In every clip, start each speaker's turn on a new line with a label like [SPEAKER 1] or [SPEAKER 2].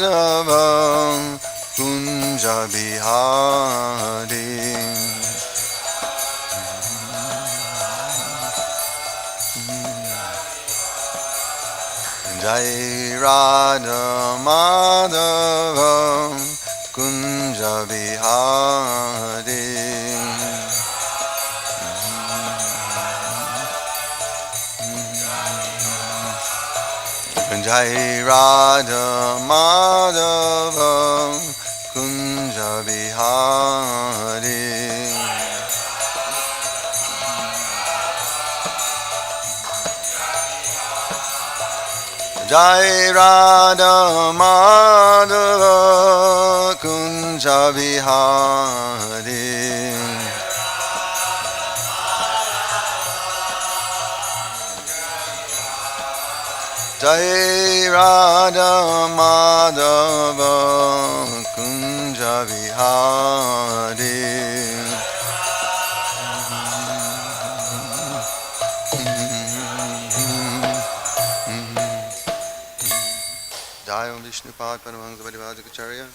[SPEAKER 1] Madhavam Kunja Bihari Jai Radha Madhavam Kunja Bihari Jai Radha Madhavam Kunja Bihari Jai Radha Madhava Kunja Bihari Jai Radha Madhava Kunja Bihari Jai Viṣṇu Pad Paramahansa Parivājakacharya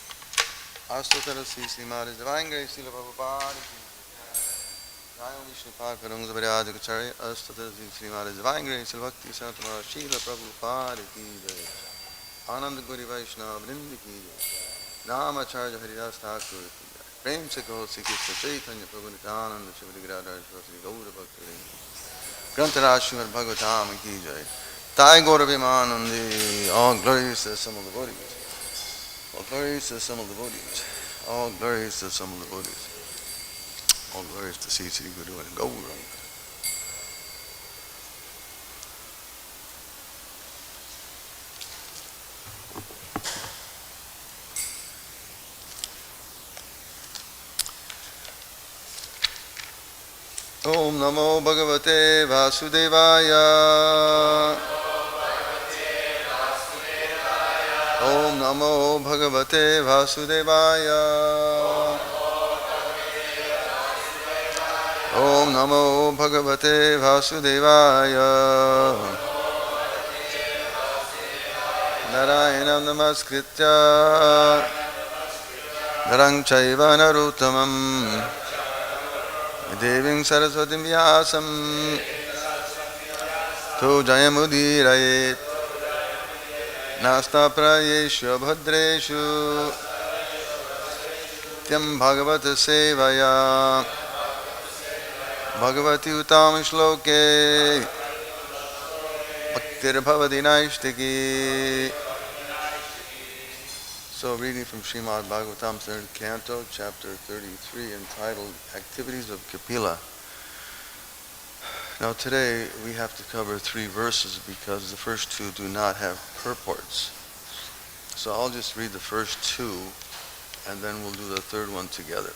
[SPEAKER 1] Astotarasi Srimādas Divine Grace Srila Prabhupada Jai Viṣṇu Pad Paramahansa Parivājakacharya Astotarasi Srimādas Divine Grace Srila Bhakti Santama Srila Prabhupada Ki Jai Ananda Guri Vaishnava Vrinda Ki Jai Namacharya Haridas Thakur Ki Jai Prem Se Kaho Sri Krishna Chaitanya Prabhu Nityananda Shri Giridhar Shri Gaura Bhakti Grantharaj Srimad Bhagavatam Ki Jai Thai Gaura Vimanandi, all glories to some of the devotees. All glories to some of the devotees. All glories to some of the devotees. All glories to Sri Sri Guru and Gauranga. Om Namo Bhagavate Vasudevaya. Om Namo Bhagavate Vasudevaya. Om Namo Bhagavate Vasudevaya. Narayanam Namaskritya Narang Chaiva Naruttamam Deving Saraswatim Vyasam To Jayamudiraye Nasta Prayeshu Bhadreshu Tyam Bhagavata Sevaya Bhagavati Utam Shloke Bhaktir Bhavati Naishtiki. So, reading from Srimad Bhagavatam, 3rd Canto, Chapter 33, entitled Activities of Kapila. Now today we have to cover 3 verses because the first 2 do not have purports. So I'll just read the first 2 and then we'll do the third one together.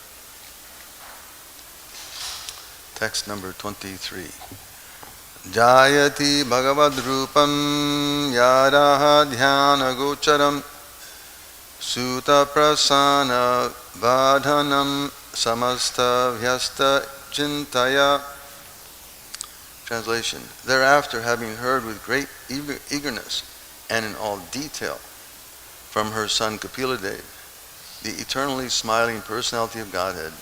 [SPEAKER 1] Text number 23. Jayati Bhagavad Rupam Yadaha Dhyana Gocharam Sutta Prasana Vadhanam Samasta Vyasta Chintaya. Translation. Thereafter, having heard with great eagerness and in all detail from her son Kapiladeva, the eternally smiling personality of Godhead,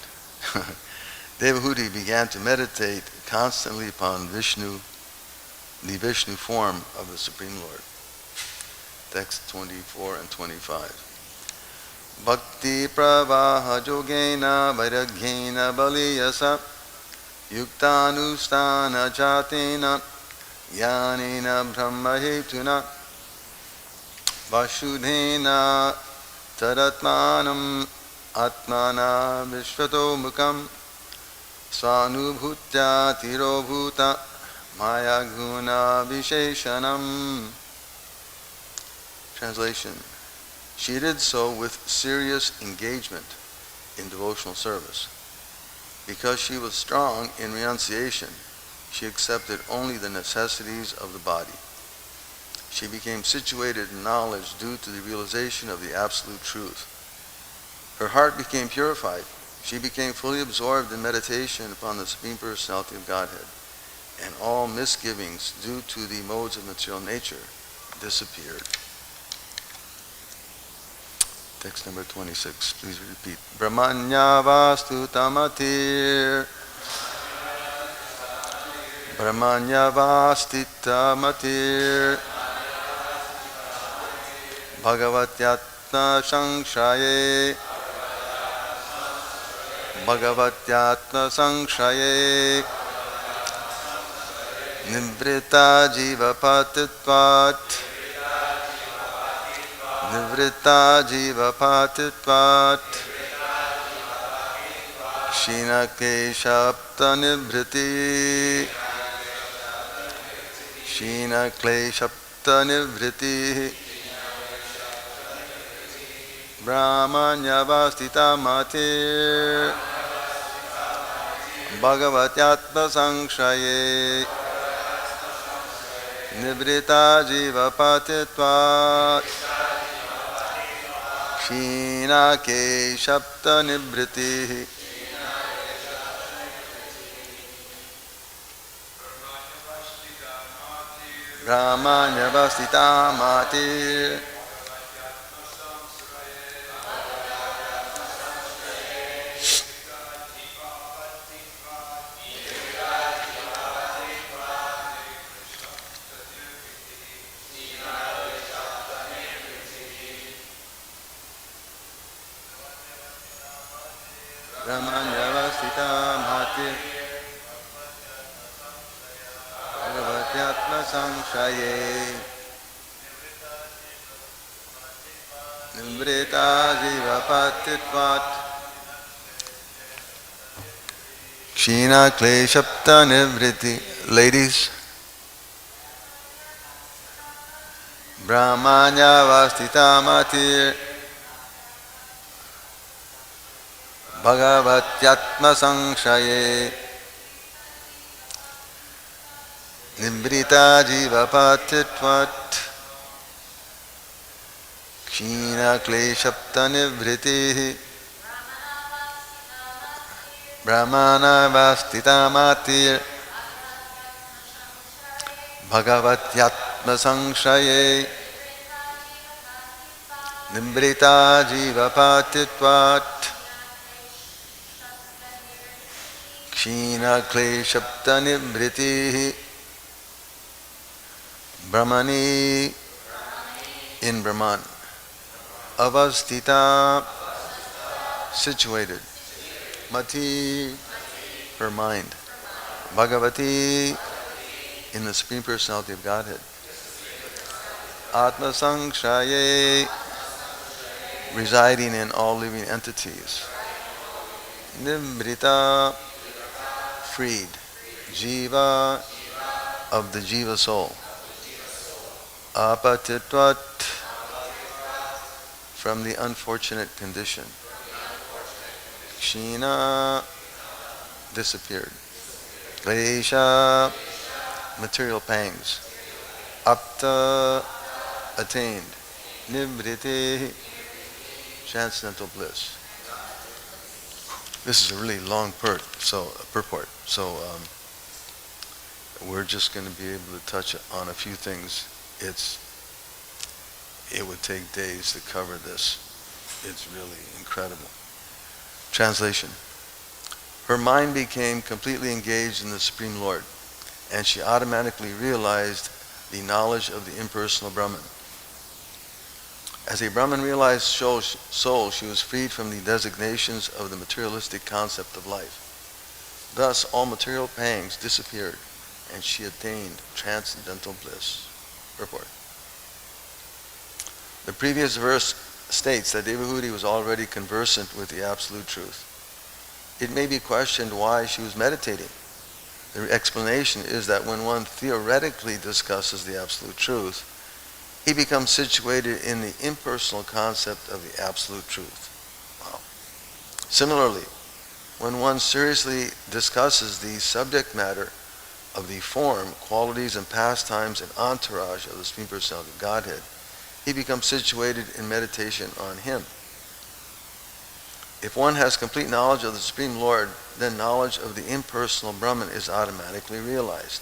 [SPEAKER 1] Devahūti began to meditate constantly upon Viṣṇu, the Viṣṇu form of the Supreme Lord. Text 24 and 25. Bhakti pravaha jogena vairagyena baliyasa yuktanustana jatena yanena brahmahetuna vasudhena tadatmanam atmana vishvato mukam svanubhutya tirobhuta maya guna visheshanam. Translation. She did so with serious engagement in devotional service. Because she was strong in renunciation, she accepted only the necessities of the body. She became situated in knowledge due to the realization of the absolute truth. Her heart became purified. She became fully absorbed in meditation upon the Supreme Personality of Godhead, and all misgivings due to the modes of material nature disappeared. Text number 26. Please repeat. Avasthita-matir. avasthita-matir. bhagavati ātma-saṁśraye. bhagavati ātma-saṁśraye. nivṛtta-jīvāpattitvāt. nivṛtta-jīvāpattitvāt. kṣīṇa-kleśāpta-nirvṛtiḥ. kṣīṇa-kleśāpta-nirvṛtiḥ. brahmaṇy avasthita-matir. bhagavati ātma-saṁśraye. nivṛtta-jīvāpattitvāt. kṣīṇa-kleśāpta-nirvṛtiḥ. brahmaṇy avasthita-matir. brahmaṇy avasthita-matir. bhagavati ātma-saṁśraye. nivṛtta-jīvāpattitvāt. kṣīṇa-kleśāpta-nirvṛtiḥ. Ladies, brahmaṇy avasthita-matir. bhagavati ātma-saṁśraye. nivṛtta-jīvāpattitvāt. kṣīṇa-kleśāpta-nirvṛtiḥ. brahmaṇy avasthita-matir. bhagavati ātma-saṁśraye. nivṛtta-jīvāpattitvāt. kṣīṇa-kleśāpta-nirvṛtiḥ. brahmaṇi in Brahman. Avasthita, situated. Matiḥ, her mind. Bhagavati, in the Supreme Personality of Godhead. ātma-saṁśraye, residing in all living entities. Nivṛtta, freed. Jīva, of the jīva soul. Āpattitvāt, from the unfortunate condition. kṣīṇa, disappeared. Kleśa, material pangs. Āpta, attained. Nivṛtiḥ, transcendental bliss. This is a really long purport. So we're just going to be able to touch on a few things. It would take days to cover this. It's really incredible. Translation. Her mind became completely engaged in the Supreme Lord, and she automatically realized the knowledge of the impersonal Brahman. As a Brahman realized soul, she was freed from the designations of the materialistic concept of life. Thus, all material pangs disappeared, and she attained transcendental bliss. Purport. The previous verse states that Devahūti was already conversant with the absolute truth. It may be questioned why she was meditating. The explanation is that when one theoretically discusses the absolute truth, he becomes situated in the impersonal concept of the absolute truth. Wow. Similarly, when one seriously discusses the subject matter of the form, qualities, and pastimes and entourage of the Supreme Personality of Godhead, he becomes situated in meditation on him. If one has complete knowledge of the Supreme Lord, then knowledge of the impersonal Brahman is automatically realized.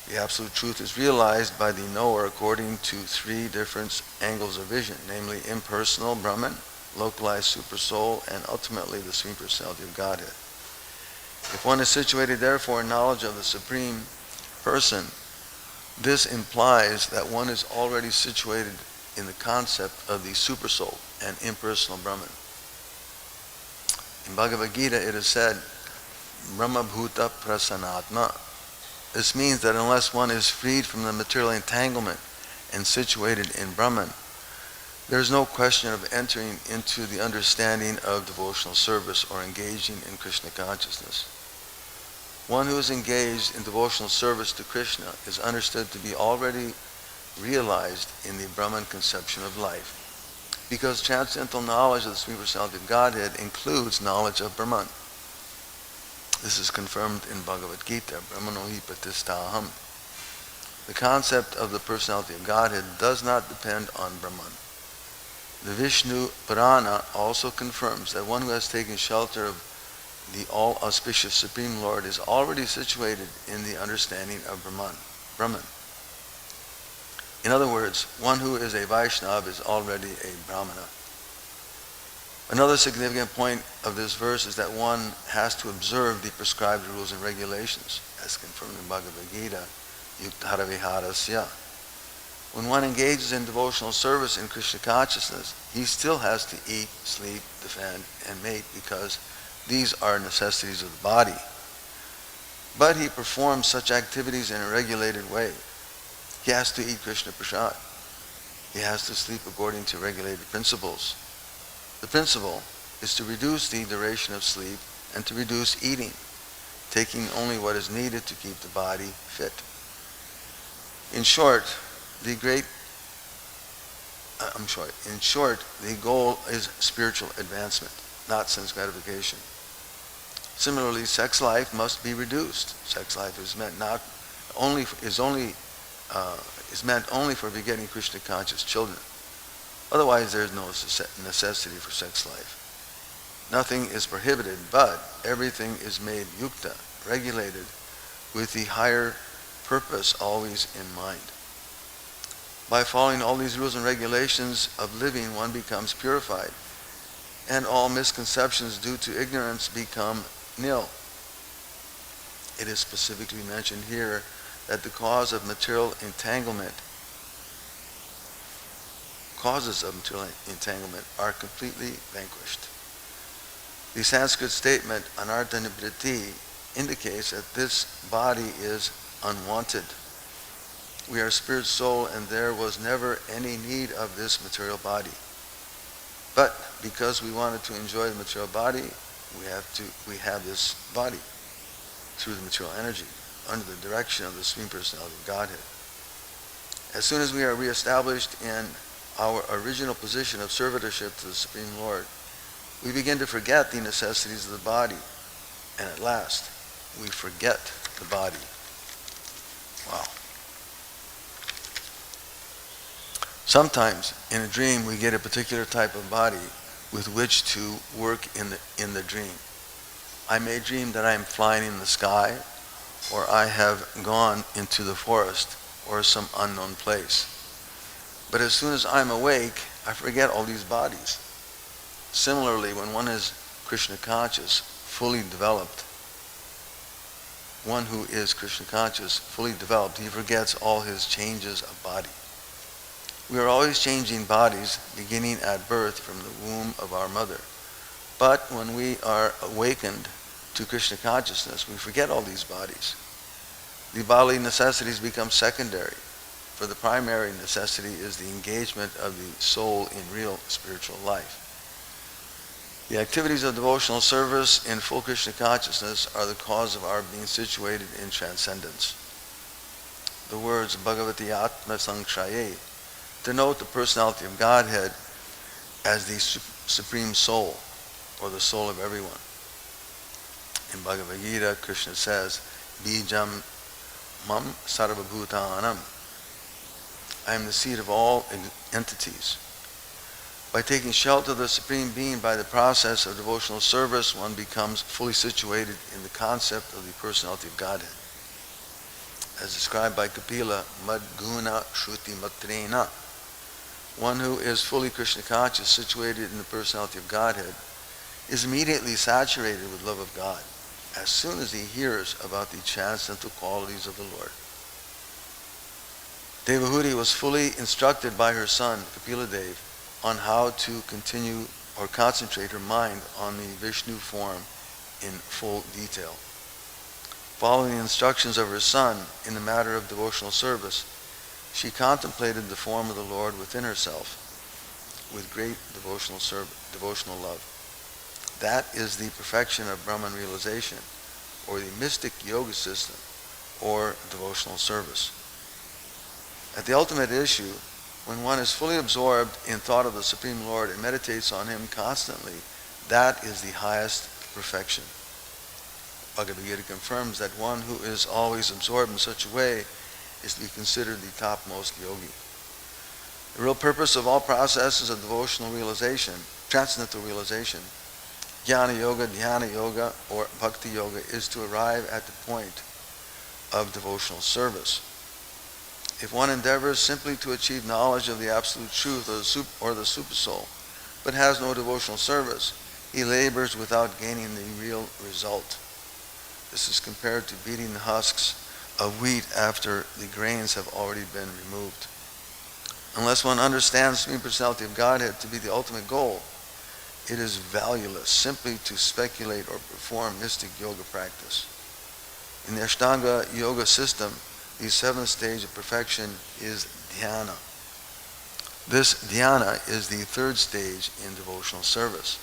[SPEAKER 1] The Absolute Truth is realized by the knower according to three different angles of vision, namely impersonal Brahman, localized Supersoul, and ultimately the Supreme Personality of Godhead. If one is situated therefore in knowledge of the Supreme Person, this implies that one is already situated in the concept of the Supersoul and impersonal Brahman. In Bhagavad Gita it is said, Brahma Bhuta Prasanatma. This means that unless one is freed from the material entanglement and situated in Brahman, there is no question of entering into the understanding of devotional service or engaging in Krishna consciousness. One who is engaged in devotional service to Krishna is understood to be already realized in the Brahman conception of life, because transcendental knowledge of the Supreme Personality of Godhead includes knowledge of Brahman. This is confirmed in Bhagavad Gita, Brahmano hi patistaham. The concept of the Personality of Godhead does not depend on Brahman. The Viṣṇu Purana also confirms that one who has taken shelter of the all-auspicious Supreme Lord is already situated in the understanding of Brahman. In other words, one who is a Vaishnava is already a Brahmana. Another significant point of this verse is that one has to observe the prescribed rules and regulations, as confirmed in Bhagavad Gita, yuktara viharasya. When one engages in devotional service in Krishna consciousness, he still has to eat, sleep, defend, and mate, because these are necessities of the body. But he performs such activities in a regulated way. He has to eat Krishna Prasad. He has to sleep according to regulated principles. The principle is to reduce the duration of sleep and to reduce eating, taking only what is needed to keep the body fit. In short, the goal is spiritual advancement, not sense gratification. Similarly, sex life must be reduced. Sex life is meant only for begetting Krishna conscious children. Otherwise, there is no necessity for sex life. Nothing is prohibited, but everything is made yukta, regulated, with the higher purpose always in mind. By following all these rules and regulations of living, one becomes purified, and all misconceptions due to ignorance become nil. It is specifically mentioned here that the causes of material entanglement are completely vanquished. The Sanskrit statement anartha-nivṛtti indicates that this body is unwanted. We are spirit soul, and there was never any need of this material body. But because we wanted to enjoy the material body, we have this body through the material energy, under the direction of the Supreme Personality of Godhead. As soon as we are reestablished in our original position of servitorship to the Supreme Lord, we begin to forget the necessities of the body, and at last, we forget the body. Wow. Sometimes, in a dream, we get a particular type of body with which to work in the dream. I may dream that I am flying in the sky, or I have gone into the forest, or some unknown place. But as soon as I'm awake, I forget all these bodies. Similarly, when one is Krishna conscious, fully developed, one who is Krishna conscious, fully developed, he forgets all his changes of body. We are always changing bodies, beginning at birth from the womb of our mother. But when we are awakened to Krishna consciousness, we forget all these bodies. The bodily necessities become secondary, for the primary necessity is the engagement of the soul in real spiritual life. The activities of devotional service in full Krishna consciousness are the cause of our being situated in transcendence. The words bhagavati ātma-saṁśraye denote the personality of Godhead as the Supreme Soul, or the soul of everyone. In Bhagavad Gita, Krishna says, Bijam mam sarvabhutanam. I am the seed of all entities. By taking shelter of the Supreme Being by the process of devotional service, one becomes fully situated in the concept of the personality of Godhead. as described by Kapila, madguna shruti matrena. One who is fully Krishna conscious, situated in the personality of Godhead, is immediately saturated with love of God as soon as he hears about the transcendental qualities of the Lord. Devahūti was fully instructed by her son, Kapiladeva, on how to continue or concentrate her mind on the Viṣṇu form in full detail. Following the instructions of her son in the matter of devotional service, she contemplated the form of the Lord within herself with great devotional love. That is the perfection of Brahman realization, or the mystic yoga system, or devotional service. At the ultimate issue, when one is fully absorbed in thought of the Supreme Lord and meditates on Him constantly, that is the highest perfection. Bhagavad confirms that one who is always absorbed in such a way is to be considered the topmost yogi. The real purpose of all processes of devotional realization, transcendental realization, jnana yoga, dhyana yoga, or bhakti yoga, is to arrive at the point of devotional service. If one endeavors simply to achieve knowledge of the absolute truth or the supersoul, but has no devotional service, he labors without gaining the real result. This is compared to beating the husks of wheat after the grains have already been removed. Unless one understands the Supreme Personality of Godhead to be the ultimate goal, it is valueless simply to speculate or perform mystic yoga practice. In the Ashtanga yoga system, the seventh stage of perfection is dhyana. This dhyana is the third stage in devotional service.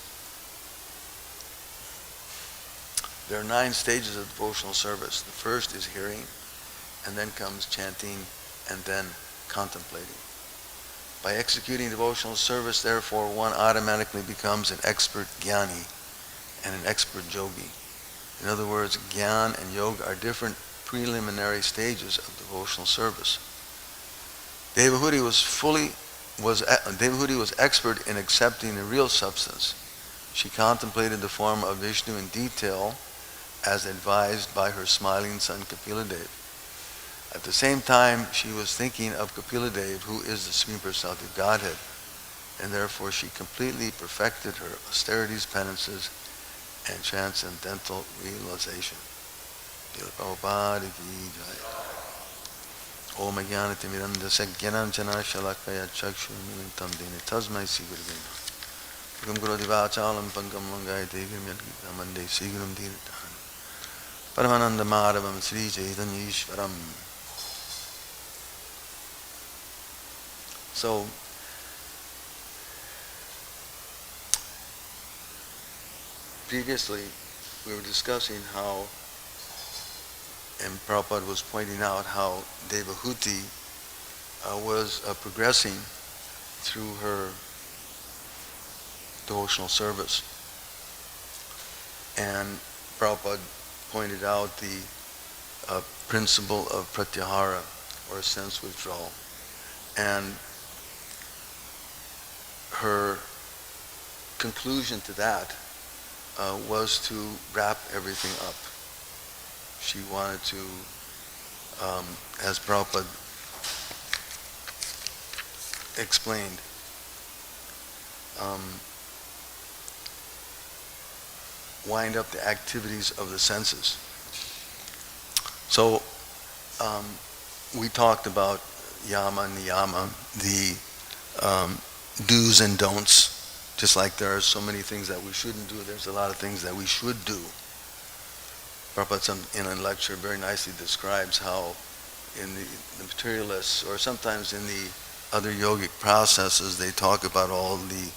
[SPEAKER 1] There are 9 stages of devotional service. The first is hearing, and then comes chanting, and then contemplating. By executing devotional service, therefore, one automatically becomes an expert jnani and an expert yogi. In other words, jnana and yoga are different preliminary stages of devotional service. Devahūti was expert in accepting the real substance. She contemplated the form of Viṣṇu in detail, as advised by her smiling son Kapiladeva. At the same time, she was thinking of Kapiladeva, who is the Supreme Personality of Godhead, and therefore she completely perfected her austerities, penances, and transcendental realization. Prabhupada ki jai. Om Ajnana-timirandasya Jnananjana Shalakaya Chakshurmilitam Dena Tasmai Sigurum Gam Gurodi Vachalam Pankam Langai Degam Yadgita Mande Sigurum Diratan Paramananda Madhavam Sri Chaitanya Ishvaram. So, previously we were discussing how, and Prabhupada was pointing out how Devahūti was progressing through her devotional service. And Prabhupada pointed out the principle of pratyahara, or sense withdrawal. And her conclusion to that was to wrap everything up. She wanted to, as Prabhupada explained, wind up the activities of the senses. So we talked about yama and niyama, the do's and don'ts. Just like there are so many things that we shouldn't do, there's a lot of things that we should do. Prabhupada in a lecture very nicely describes how in the materialists, or sometimes in the other yogic processes, they talk about all the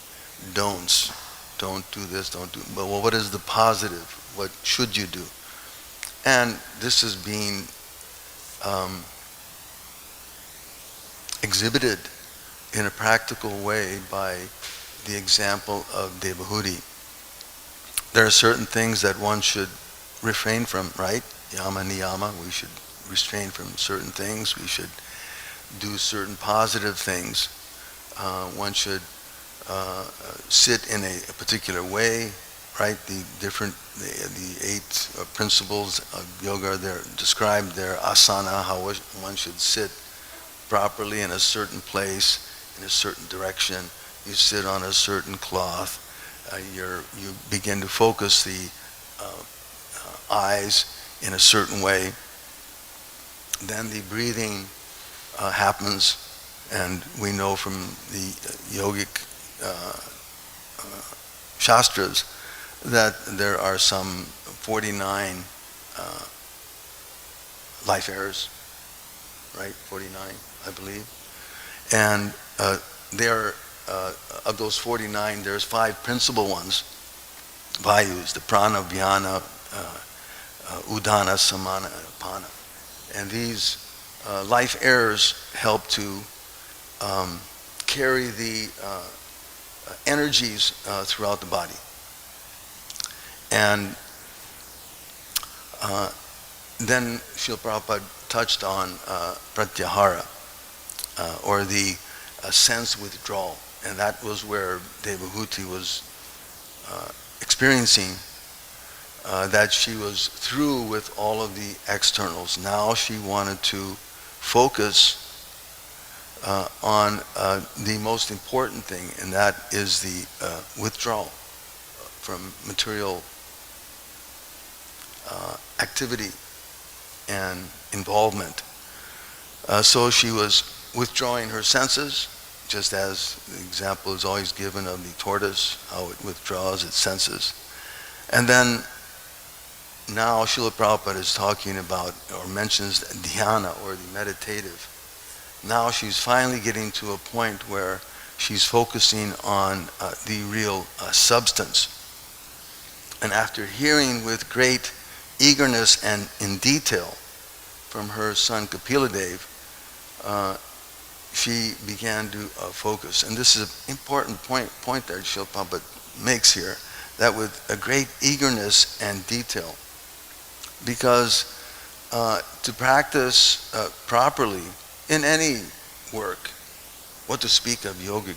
[SPEAKER 1] don'ts. Don't do this, don't do, but well, what is the positive? What should you do? And this is being exhibited in a practical way by the example of Devahūti. There are certain things that one should refrain from, right? Yama niyama, we should restrain from certain things. We should do certain positive things. One should sit in a particular way. right? The 8 principles of yoga, they're described, their asana, how one should sit properly in a certain place, in a certain direction. You sit on a certain cloth. You begin to focus the eyes in a certain way. Then the breathing happens, and we know from the yogic shastras that there are some 49 life errors, right? 49, I believe. And of those 49, there's 5 principal ones, vayus, the prana, vyana, udana, samana, and apana. And these life errors help to carry the energies throughout the body. And then Srila Prabhupada touched on pratyahara, or the sense withdrawal. And that was where Devahūti was experiencing that she was through with all of the externals. Now she wanted to focus on the most important thing, and that is the withdrawal from material activity and involvement. So she was withdrawing her senses, just as the example is always given of the tortoise, how it withdraws its senses. And then now Srila Prabhupada is talking about, or mentions dhyana, or the meditative. Now she's finally getting to a point where she's focusing on the real substance. And after hearing with great eagerness and in detail from her son Kapiladeva, she began to focus. And this is an important point that Srila Prabhupada makes here, that with a great eagerness and detail. Because to practice properly in any work, what to speak of yogic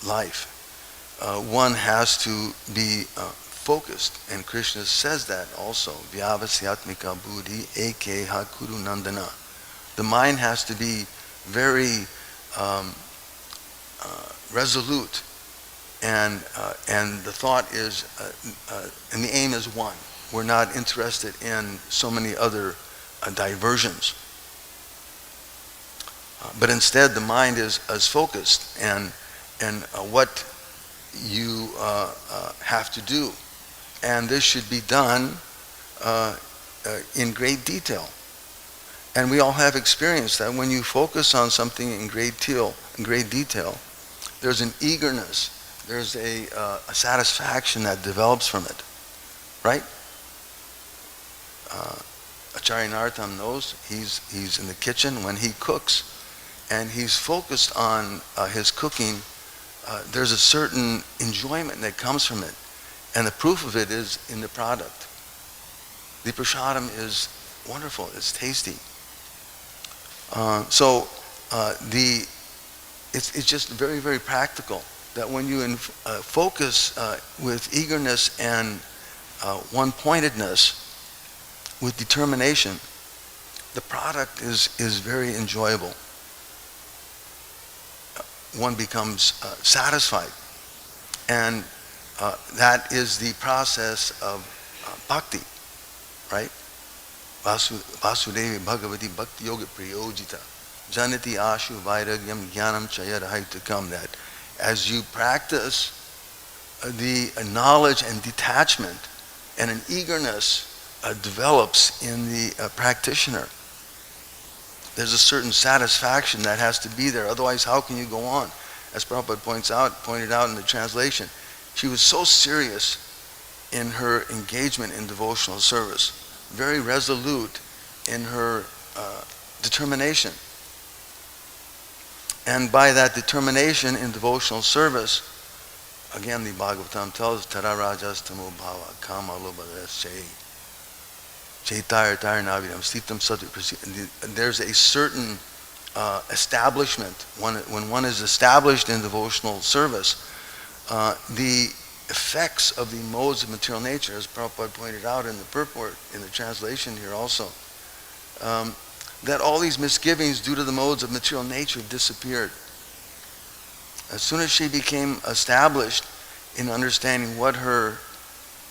[SPEAKER 1] life, one has to be focused. And Krishna says that also, vyavasyatmika buddhi eke ha kuru nandana. The mind has to be very resolute, and the thought is, and the aim is one. We're not interested in so many other diversions, but instead the mind is focused, and what you have to do, and this should be done in great detail. And we all have experienced that when you focus on something in great detail, there's an eagerness, there's a satisfaction that develops from it, right? Acharya Narottam knows he's in the kitchen when he cooks, and he's focused on his cooking. There's a certain enjoyment that comes from it, and the proof of it is in the product. The prasadam is wonderful, it's tasty. It's just very, very practical that when you focus with eagerness and one-pointedness, with determination, the product is very enjoyable. One becomes satisfied, and that is the process of bhakti, right? Vasudevi bhagavati bhakti yoga priyojita janati ashu vairagyam jnanam chayarahaitakam. That as you practice the knowledge and detachment, and an eagerness develops in the practitioner. There's a certain satisfaction that has to be there, otherwise how can you go on? As Prabhupada pointed out in the translation, she was so serious in her engagement in devotional service, very resolute in her determination. And by that determination in devotional service, again the Bhagavatam tells us, Tara rajas tamo bhava kama lobhades chaitar navidam stitam sati. There's a certain establishment. When one is established in devotional service, the effects of the modes of material nature, as Prabhupada pointed out in the purport, in the translation here also, that all these misgivings due to the modes of material nature disappeared. As soon as she became established in understanding what her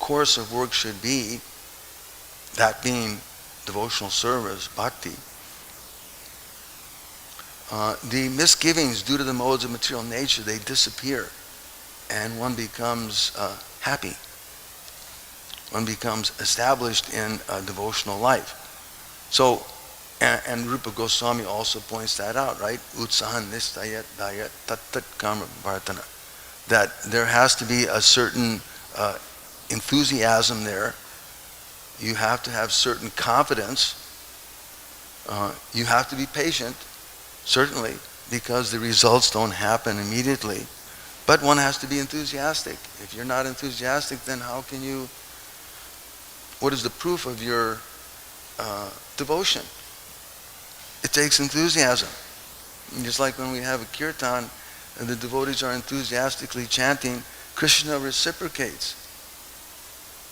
[SPEAKER 1] course of work should be, that being devotional service, bhakti, the misgivings due to the modes of material nature, they disappear, and one becomes happy. One becomes established in a devotional life. So, and Rupa Goswami also points that out, right? Utsahan nistayat dayat tat karma vartana. That there has to be a certain enthusiasm there. You have to have certain confidence. You have to be patient, certainly, because the results don't happen immediately. But one has to be enthusiastic. If you're not enthusiastic, then how can you, what is the proof of your devotion? It takes enthusiasm. And just like when we have a kirtan and the devotees are enthusiastically chanting, Krishna reciprocates.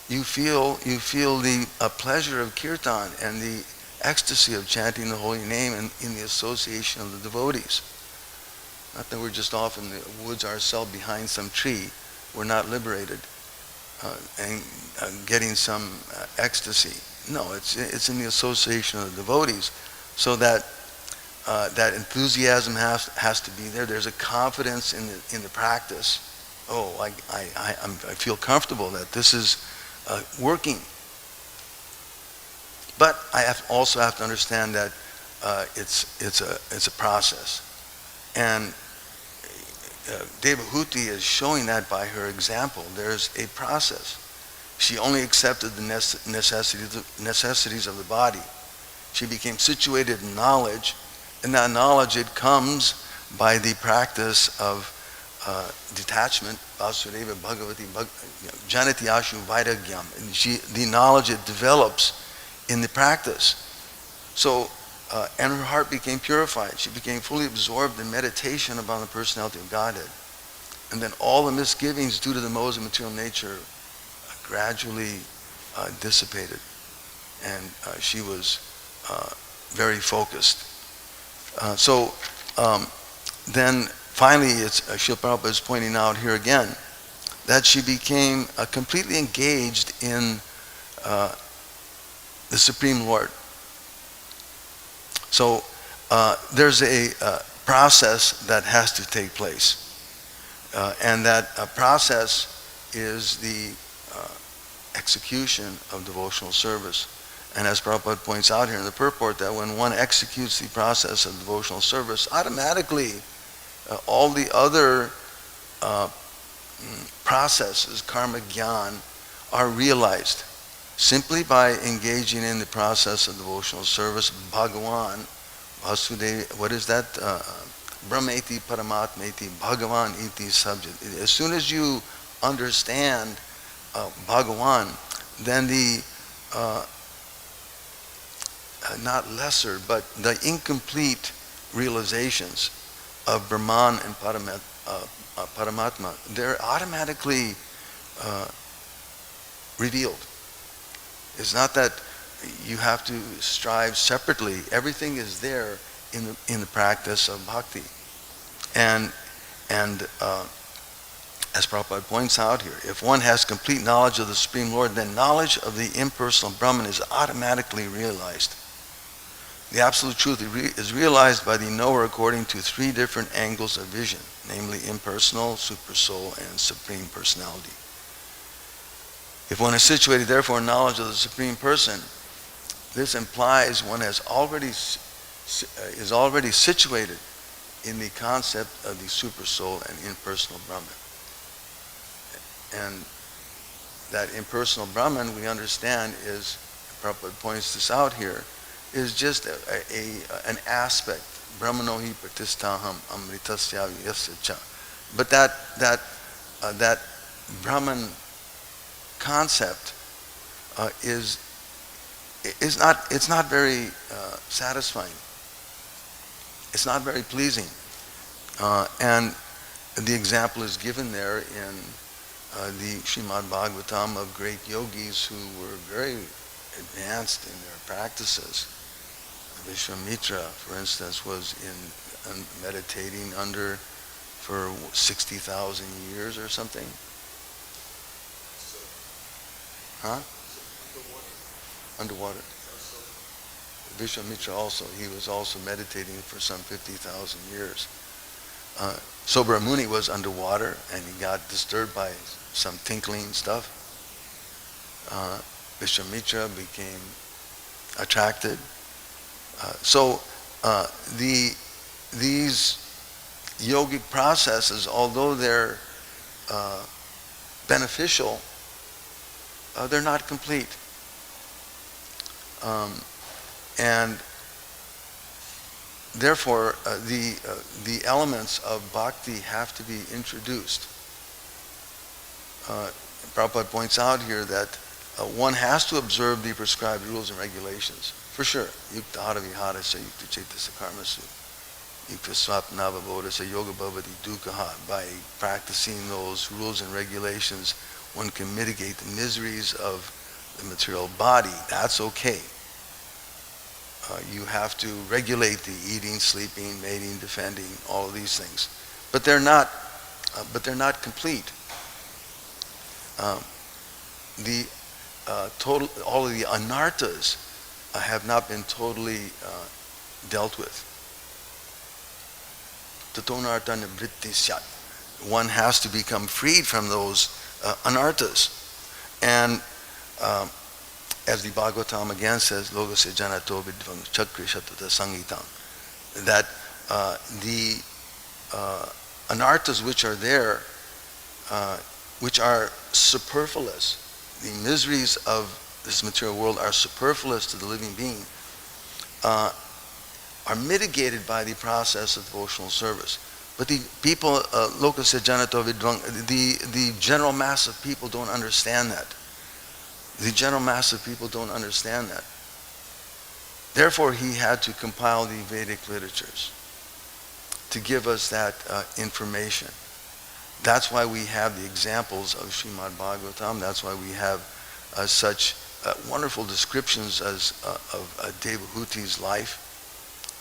[SPEAKER 1] You feel the pleasure of kirtan and the ecstasy of chanting the holy name in the association of the devotees. Not that we're just off in the woods ourselves behind some tree. We're not liberated and getting some ecstasy. No, it's in the association of the devotees. So that that enthusiasm has to be there. There's a confidence in the practice. Oh, I feel comfortable that this is working. But I also have to understand that it's a process, and Devahūti is showing that by her example. There's a process. She only accepted the necessities of the body. She became situated in knowledge, and that knowledge, it comes by the practice of detachment, Vasudeva bhagavati, janati ashu vairagyam. And the knowledge, it develops in the practice. So, and her heart became purified. She became fully absorbed in meditation upon the personality of Godhead. And then all the misgivings due to the modes of material nature gradually dissipated. And she was very focused. Then finally, Srila Prabhupada is pointing out here again that she became completely engaged in the Supreme Lord. So there's a process that has to take place. And that process is the execution of devotional service. And as Prabhupada points out here in the purport, that when one executes the process of devotional service, automatically all the other processes, karma jnana, are realized. Simply by engaging in the process of devotional service, Bhagavan, Vasudeva, what is that? Brahmeti Paramatmeti, Bhagavan iti subject. As soon as you understand Bhagavan, then the not lesser, but the incomplete realizations of Brahman and Paramatma, they're automatically revealed. It's not that you have to strive separately. Everything is there in the practice of bhakti. And as Prabhupada points out here, if one has complete knowledge of the Supreme Lord, then knowledge of the impersonal Brahman is automatically realized. The absolute truth is realized by the knower according to three different angles of vision, namely impersonal, supersoul, and Supreme Personality. If one is situated, therefore, in knowledge of the Supreme Person, this implies one is already situated in the concept of the supersoul and impersonal Brahman. And that impersonal Brahman, we understand, is, Prabhupada points this out here, is just an aspect. Brahmanohi pratistaham amritasya yasya cha. But that Brahman concept is not very satisfying. It's not very pleasing, and the example is given there in the Srimad Bhagavatam of great yogis who were very advanced in their practices. Viṣṇu, for instance, was in meditating for 60,000 years or something. Huh? Underwater. Viṣṇu also, he was also meditating for some 50,000 years. Muni was underwater and he got disturbed by some tinkling stuff. Viṣṇu became attracted. These yogic processes, although they're beneficial, they're not complete. And therefore, the elements of bhakti have to be introduced. Prabhupada points out here that one has to observe the prescribed rules and regulations, for sure. Yukta hara viharasya, yukta cetasa karmasu, yukta swapna vabodhasya, yoga bhavati dukkha. By practicing those rules and regulations, one can mitigate the miseries of the material body. That's okay. You have to regulate the eating, sleeping, mating, defending, all of these things, but they're not complete. All of the anarthas have not been totally dealt with. Tatonartha nivṛtta-jīvāpattitvāt. One has to become freed from those anarthas, and as the Bhagavatam again says, logase janato vidvang chakri shatata sangitam, that the anarthas which are there, which are superfluous, the miseries of this material world are superfluous to the living being, are mitigated by the process of devotional service. But the people, lokase janato vidvang, the general mass of people don't understand that. The general mass of people don't understand that. Therefore, he had to compile the Vedic literatures to give us that information. That's why we have the examples of Srimad Bhagavatam. That's why we have such wonderful descriptions of Devahūti's life,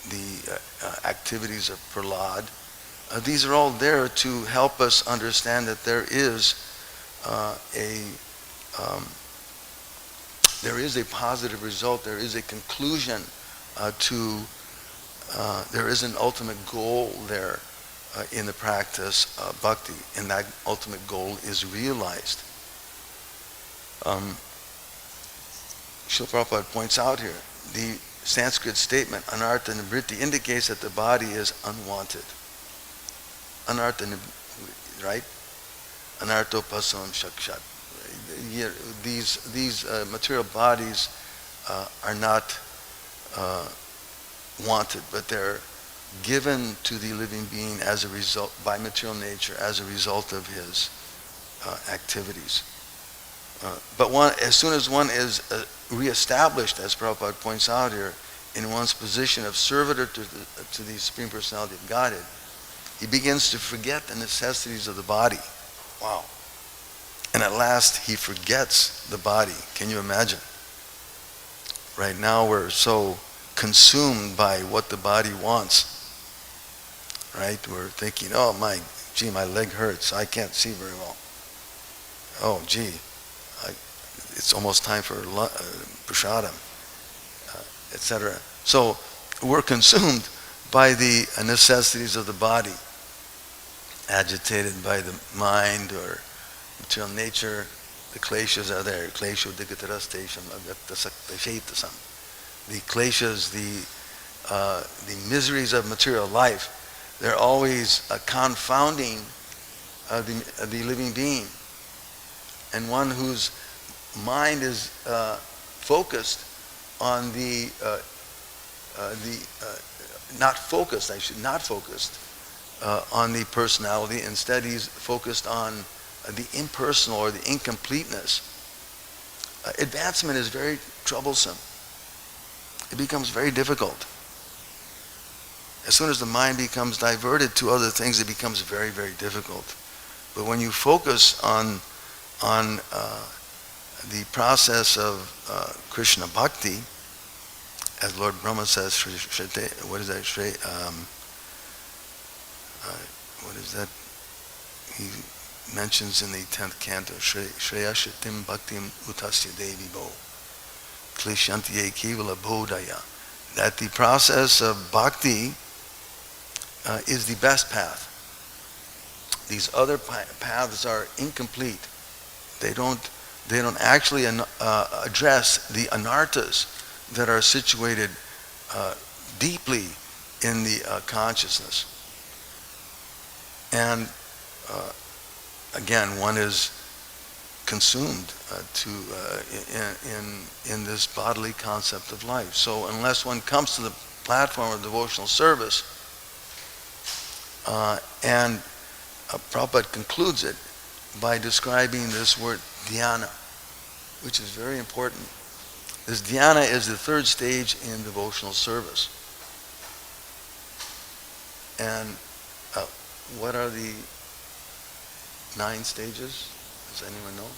[SPEAKER 1] the activities of Prahlad. These are all there to help us understand that there is a positive result, there is a conclusion there is an ultimate goal there in the practice of bhakti, and that ultimate goal is realized. Srila Prabhupada points out here, the Sanskrit statement, anartha nivṛtti, indicates that the body is unwanted. Anartha, right? Anartopasam shakshat. These material bodies are not wanted, but they're given to the living being as a result, by material nature, as a result of his activities. But as soon as one is reestablished, as Prabhupada points out here, in one's position of servitor to the Supreme Personality of Godhead, he begins to forget the necessities of the body. Wow. And at last, he forgets the body. Can you imagine? Right now, we're so consumed by what the body wants. Right? We're thinking, oh, my leg hurts. I can't see very well. Oh, gee, it's almost time for prasadam, etc. So we're consumed by the necessities of the body, agitated by the mind or material nature. The kleśas are there. Klesho digatarastesham avyatta-saktashetasam. The kleśas, the miseries of material life, they're always confounding the living being. And one whose mind is focused on not focused on the personality. Instead, he's focused on the impersonal or the incompleteness. Advancement is very troublesome. It becomes very difficult. As soon as the mind becomes diverted to other things, it becomes very, very difficult. But when you focus on the process of Krishna Bhakti, as Lord Brahma says, what is that? What is that? He mentions in the 10th canto, Shreya Shatim Bhaktim Utasya Devi Bo Klishyantiye Kevala Bodhaya, that the process of bhakti is the best path. These other paths are incomplete. They don't actually address the anarthas that are situated deeply in the consciousness. And again, one is consumed in this bodily concept of life. So unless one comes to the platform of devotional service, and Prabhupada concludes it by describing this word dhyana, which is very important. This dhyana is the third stage in devotional service. And what are the 9 stages? Does anyone know?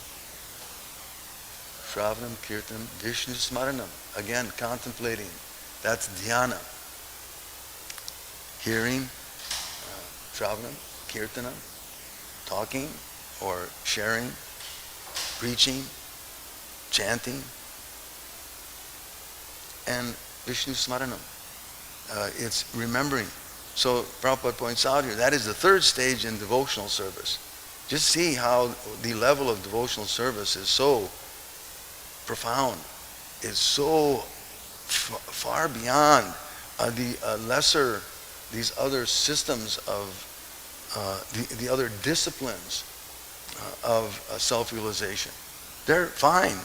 [SPEAKER 1] Shravanam, Kirtan, Viṣṇu Smaranam. Again, contemplating. That's dhyana. Hearing, Shravanam, Kirtanam, talking or sharing, preaching, chanting, and Viṣṇu Smaranam. It's remembering. So Prabhupada points out here, that is the third stage in devotional service. Just see how the level of devotional service is so profound, is so far beyond these other systems of, the other disciplines of self-realization. They're fine.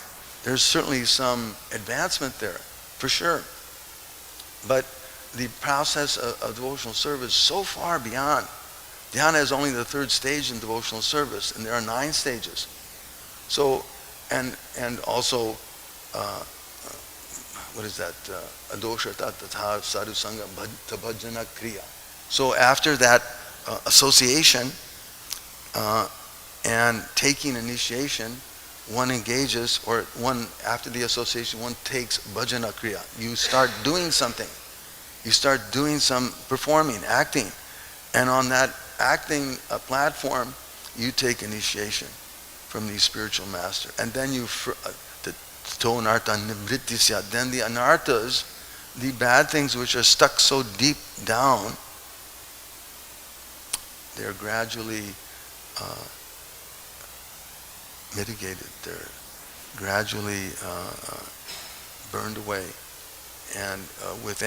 [SPEAKER 1] There's certainly some advancement there, for sure. But the process of devotional service is so far beyond. Dhyana is only the third stage in devotional service, and there are 9 stages. So, and also, what is that? Adosha tatha sadhu sangha bhajana kriya. So after that association and taking initiation, one engages, or one after the association, one takes bhajana kriya. You start doing something. You start doing some performing, acting, and on that acting platform, you take initiation from the spiritual master, and then you then the anarthas, the bad things which are stuck so deep down, they're gradually mitigated. They're gradually burned away, and with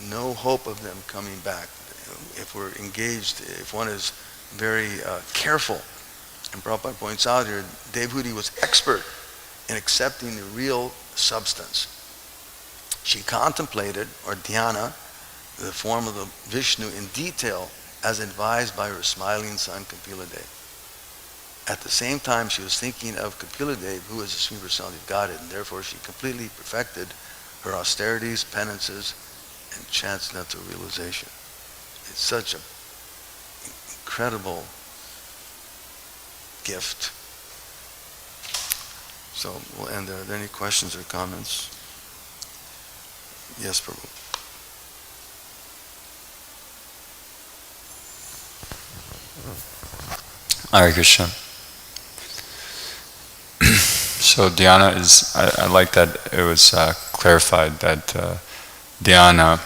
[SPEAKER 1] no hope of them coming back. If we're engaged, if one is very careful, and Prabhupada points out here, Devahūti was expert in accepting the real substance. She contemplated, or dhyana, the form of the Viṣṇu in detail as advised by her smiling son Kapiladeva. At the same time, she was thinking of Kapiladeva, who is the Supreme Personality of Godhead, and therefore she completely perfected her austerities, penances, and transcendental realization. It's such an incredible gift. So we'll end there. Are there any questions or comments? Yes, Prabhu.
[SPEAKER 2] Hare Krishna. So dhyana is, I like that it was clarified that dhyana,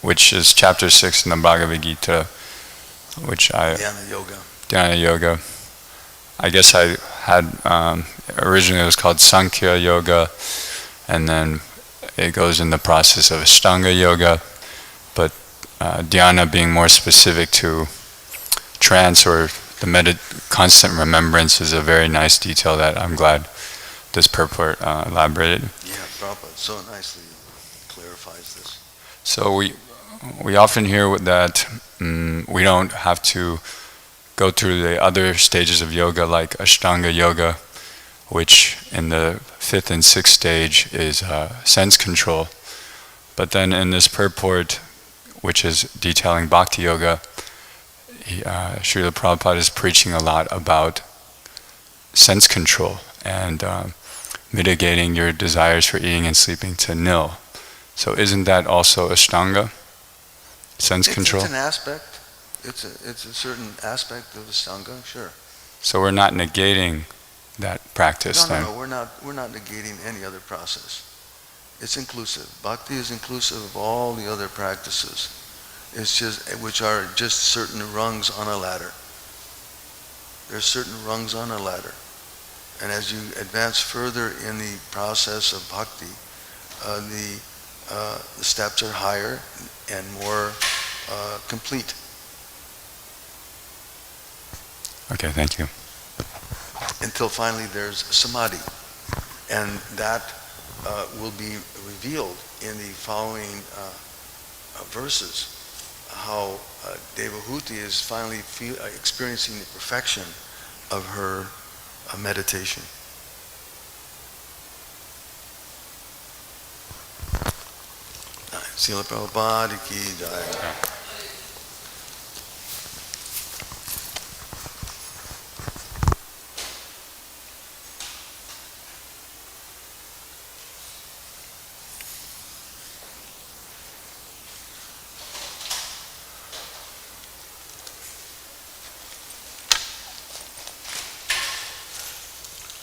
[SPEAKER 2] which is chapter 6 in the Bhagavad-gita, Dhyana Yoga. I guess I had, originally it was called Sankhya Yoga, and then it goes in the process of Ashtanga Yoga, but dhyana being more specific to trance or the constant remembrance is a very nice detail that I'm glad this purport elaborated.
[SPEAKER 1] Yeah, Prabhupada so nicely clarifies this.
[SPEAKER 2] So we often hear that we don't have to go through the other stages of yoga like Ashtanga Yoga, which in the 5th and 6th stage is sense control. But then in this purport, which is detailing Bhakti Yoga, Srila Prabhupada is preaching a lot about sense control and mitigating your desires for eating and sleeping to nil. So isn't that also Ashtanga? Sense control?
[SPEAKER 1] It's an aspect. It's a certain aspect of Ashtanga, sure.
[SPEAKER 2] So we're not negating that practice then?
[SPEAKER 1] No, we're not negating any other process. It's inclusive. Bhakti is inclusive of all the other practices. It's just, which are just certain rungs on a ladder. There's certain rungs on a ladder. And as you advance further in the process of bhakti, the steps are higher and more complete.
[SPEAKER 2] Okay, thank you.
[SPEAKER 1] Until finally there's samadhi. And that will be revealed in the following verses, how Devahūti is finally experiencing the perfection of her meditation. Srila Prabhupada ki jai.